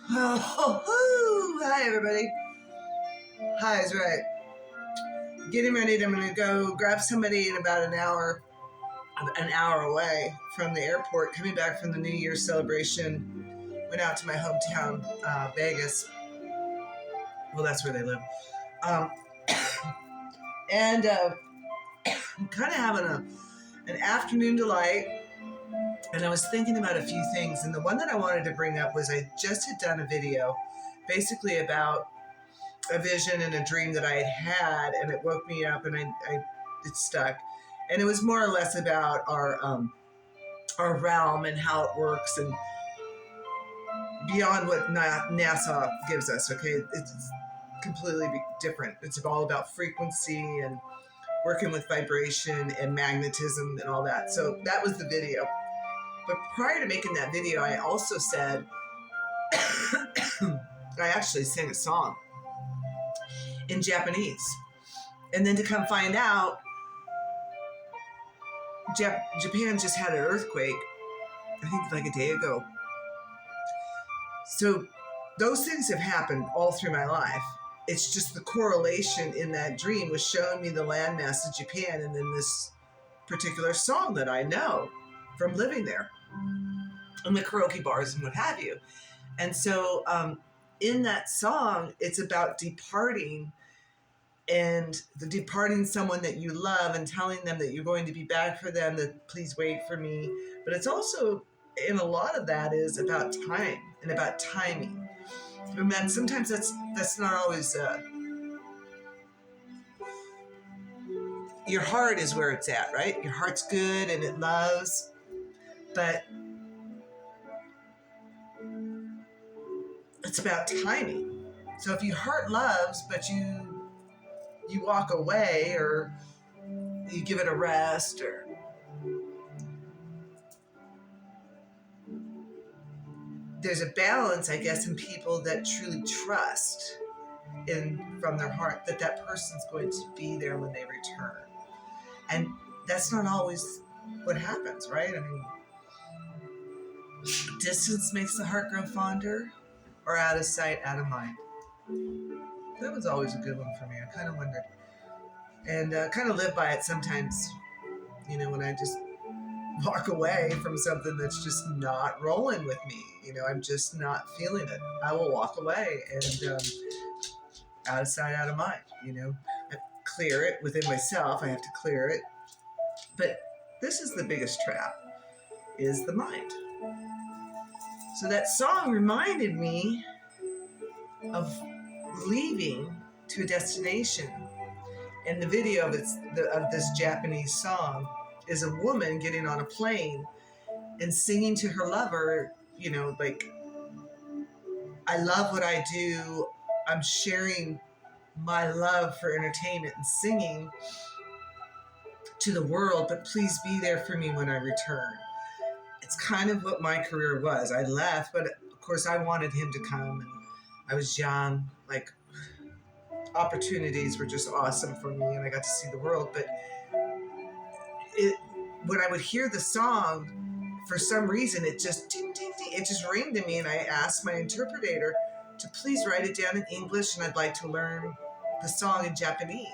Oh, hi everybody. Hi is right. Getting ready. I'm going to go grab somebody in about an hour away from the airport. Coming back from the New Year's celebration. Went out to my hometown, Vegas. Well, that's where they live. Um, and I'm kind of having an afternoon delight. And I was thinking about a few things. And the one that I wanted to bring up was I just had done a video basically about a vision and a dream that I had, and it woke me up, and it stuck. And it was more or less about our realm and how it works, and beyond what NASA gives us. Okay, it's completely different. It's all about frequency and working with vibration and magnetism and all that. So that was the video. But prior to making that video, I also said I actually sang a song in Japanese. And then to come find out, Japan just had an earthquake, I think like a day ago. So those things have happened all through my life. It's just the correlation in that dream was showing me the landmass of Japan, and then this particular song that I know from living there, and the karaoke bars and what have you. And so in that song, it's about departing, and the departing someone that you love and telling them that you're going to be back for them, that please wait for me. But it's also, in a lot of that, is about time and about timing. And then sometimes that's not always, your heart is where it's at, right? Your heart's good and it loves, but it's about timing. So if your heart loves, but you walk away, or you give it a rest, or there's a balance, I guess, in people that truly trust from their heart that person's going to be there when they return. And that's not always what happens, right? I mean, distance makes the heart grow fonder, or out of sight, out of mind. That was always a good one for me. I kind of wondered. And kind of live by it sometimes, when I just walk away from something that's just not rolling with me. I'm just not feeling it. I will walk away, and out of sight, out of mind. I clear it within myself. I have to clear it. But this is the biggest trap, is the mind. So that song reminded me of leaving to a destination. And the video of this Japanese song is a woman getting on a plane and singing to her lover, like, I love what I do. I'm sharing my love for entertainment and singing to the world, but please be there for me when I return. It's kind of what my career was. I left, but of course I wanted him to come, and I was young, like, opportunities were just awesome for me, and I got to see the world. But when I would hear the song, for some reason, it just ding, ding, ding, it just ringed in me, and I asked my interpreter to please write it down in English, and I'd like to learn the song in Japanese.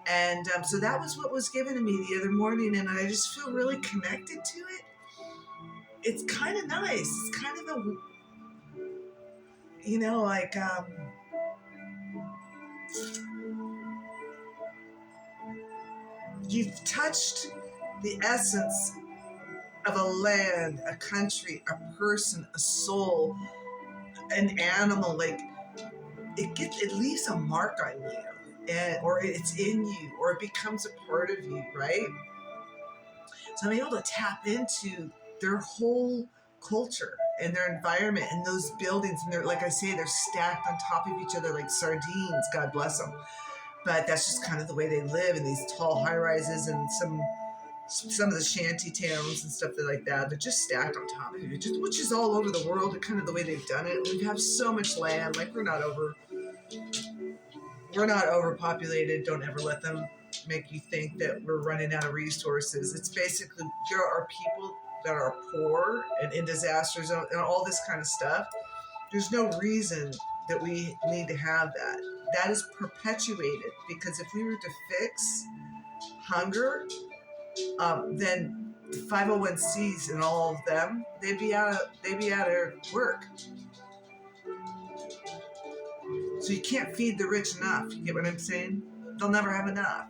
And so that was what was given to me the other morning, and I just feel really connected to it. It's kind of nice. It's kind of a, like, you've touched the essence of a land, a country, a person, a soul, an animal. Like, it leaves a mark on you, or it's in you, or it becomes a part of you, right? So I'm able to tap into their whole culture and their environment and those buildings. And they're, like I say, they're stacked on top of each other like sardines, God bless them. But that's just kind of the way they live, in these tall high-rises, and some of the shanty towns and stuff like that. They're just stacked on top of it, which is all over the world, and kind of the way they've done it. We have so much land, like we're not overpopulated. Don't ever let them make you think that we're running out of resources. It's basically, there are people that are poor and in disaster zone and all this kind of stuff. There's no reason that we need to have that. That is perpetuated because if we were to fix hunger, then the 501c's and all of them, they'd be out of work. So you can't feed the rich enough. You get what I'm saying? They'll never have enough.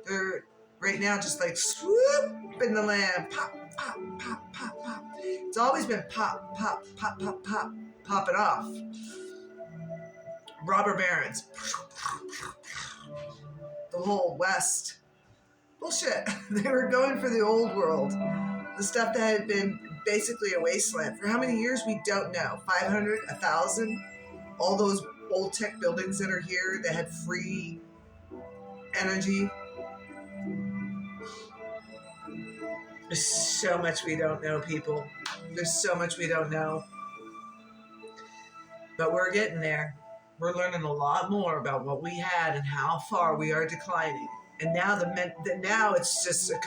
They're right now just like swoop in the land, pop, pop, pop, pop, pop. It's always been pop, pop, pop, pop, pop, pop it off. Robber barons, the whole West. Bullshit. They were going for the old world. The stuff that had been basically a wasteland. For how many years, we don't know. 500, 1,000? All those old tech buildings that are here that had free energy. There's so much we don't know, people. There's so much we don't know. But we're getting there. We're learning a lot more about what we had and how far we are declining. And now now it's just a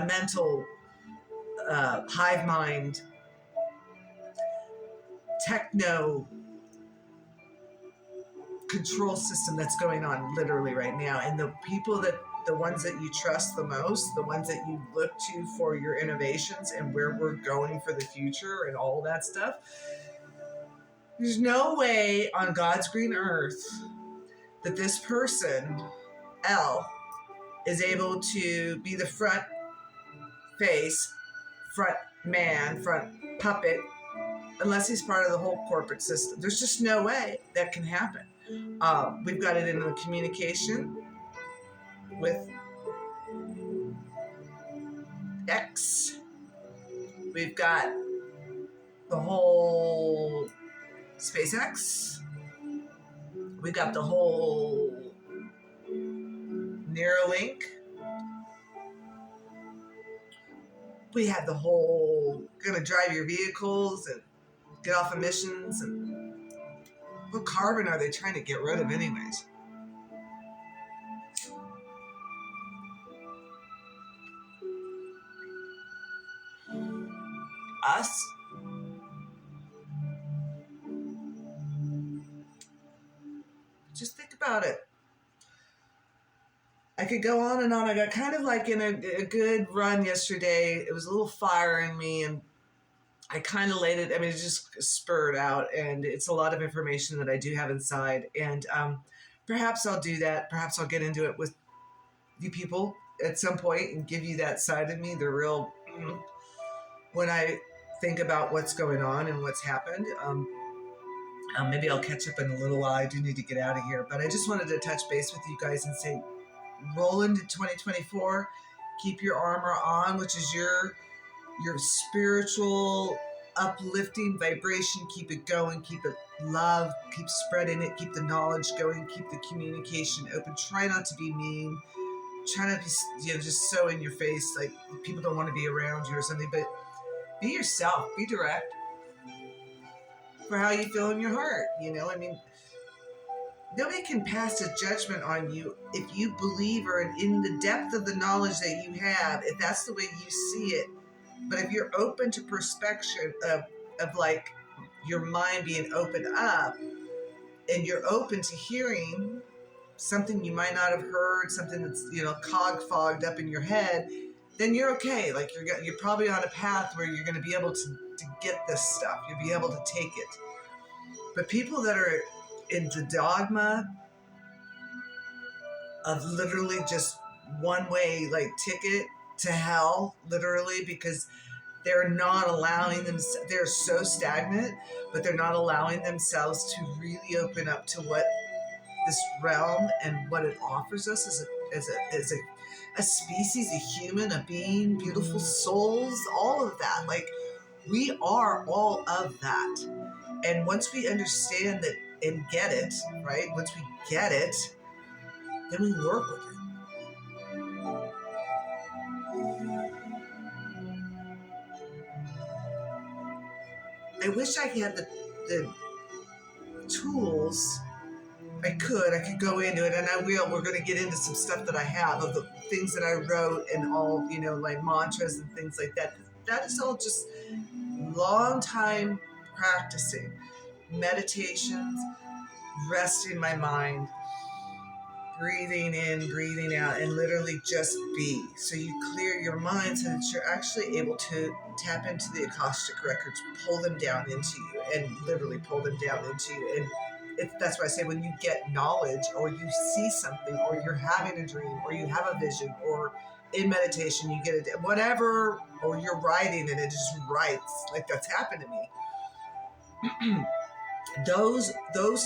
mental hive mind, techno control system that's going on literally right now. And the ones that you trust the most, the ones that you look to for your innovations and where we're going for the future and all that stuff, there's no way on God's green earth that this person, L, is able to be the front face, front man, front puppet, unless he's part of the whole corporate system. There's just no way that can happen. We've got it in the communication with X. We've got the whole SpaceX. We got the whole Neuralink. We have the whole gonna drive your vehicles and get off emissions. And what carbon are they trying to get rid of anyways? Us? Just think about it. I could go on and on. I got kind of like in a good run yesterday. It was a little fire in me, and I kind of laid it. I mean, it just spurred out, and it's a lot of information that I do have inside. And perhaps I'll do that. Perhaps I'll get into it with you people at some point and give you that side of me, the real, when I think about what's going on and what's happened. Maybe I'll catch up in a little while. I do need to get out of here, but I just wanted to touch base with you guys and say, roll into 2024, keep your armor on, which is your spiritual uplifting vibration. Keep it going, keep it love, keep spreading it, keep the knowledge going, keep the communication open. Try not to be mean. Try not to be, just so in your face, like people don't want to be around you or something, but be yourself, be direct for how you feel in your heart. I mean, nobody can pass a judgment on you if you believe or in the depth of the knowledge that you have, if that's the way you see it. But if you're open to perspection of like your mind being opened up, and you're open to hearing something you might not have heard, something that's cog fogged up in your head, then you're okay. Like you're probably on a path where you're going to be able to get this stuff. You'll be able to take it. But people that are into dogma of literally just one way, like ticket to hell, literally, because they're not allowing them, they're so stagnant, but they're not allowing themselves to really open up to what this realm and what it offers us as a species, a human, a being, beautiful souls, all of that. Like, we are all of that. And once we understand that and get it, right? Once we get it, then we work with it. I wish I had the tools. I could go into it, and I will. We're going to get into some stuff that I have of the things that I wrote and all, like mantras and things like that. That is all just long time practicing meditations, resting my mind, breathing in, breathing out, and literally just be. So you clear your mind so that you're actually able to tap into the Akashic records, pull them down into you, and literally pull them down into you. And that's why I say when you get knowledge, or you see something, or you're having a dream, or you have a vision, or in meditation you get it, whatever, or you're writing and it just writes, like that's happened to me. Those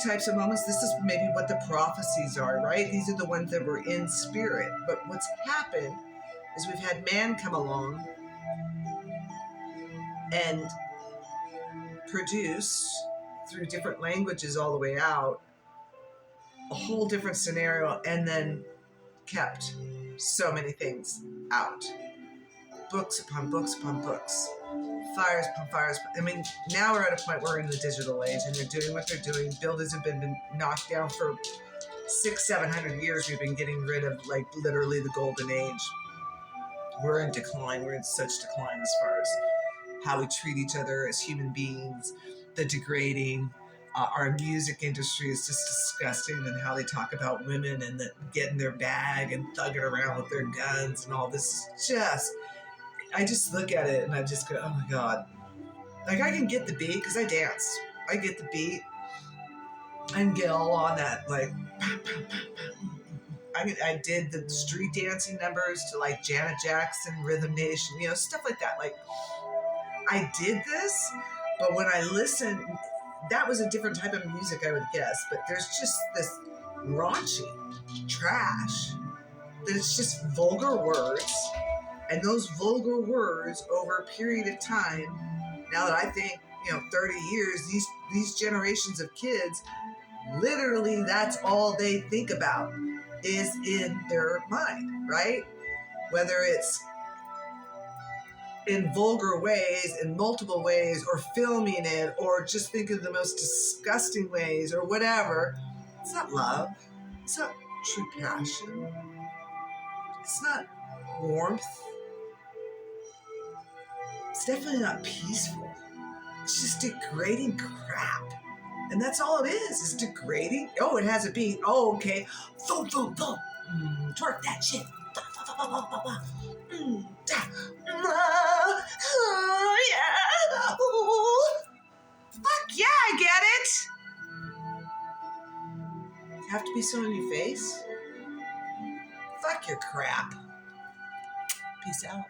types of moments, this is maybe what the prophecies are, right? These are the ones that were in spirit. But what's happened is we've had man come along and produce, through different languages all the way out, a whole different scenario, and then kept so many things out. Books upon books upon books. Fires upon fires. I mean, now we're at a point where we're in the digital age and they're doing what they're doing. Buildings have been knocked down for 600-700 years. We've been getting rid of, like, literally the golden age. We're in decline. We're in such decline as far as how we treat each other as human beings, the degrading. Our music industry is just disgusting, and how they talk about women and getting their bag and thugging around with their guns and all this. I just look at it and I just go, oh my God. Like, I can get the beat because I dance. I get the beat. I can get all on that, like, I did the street dancing numbers to, like, Janet Jackson, Rhythm Nation, stuff like that. Like, I did this, but when I listened, that was a different type of music, I would guess. But there's just this raunchy trash that it's just vulgar words. And those vulgar words over a period of time, now that I think, 30 years, these generations of kids, literally that's all they think about is in their mind, right? Whether it's in vulgar ways, in multiple ways, or filming it, or just think of the most disgusting ways, or whatever. It's not love. It's not true passion. It's not warmth. It's definitely not peaceful. It's just degrading crap. And that's all it is. It's degrading. Oh, it has a beat. Oh, okay. Thump, thump, thump. Twerk that shit. Oh, yeah. Ooh. Fuck yeah, I get it. You have to be so in your face? Fuck your crap. Peace out.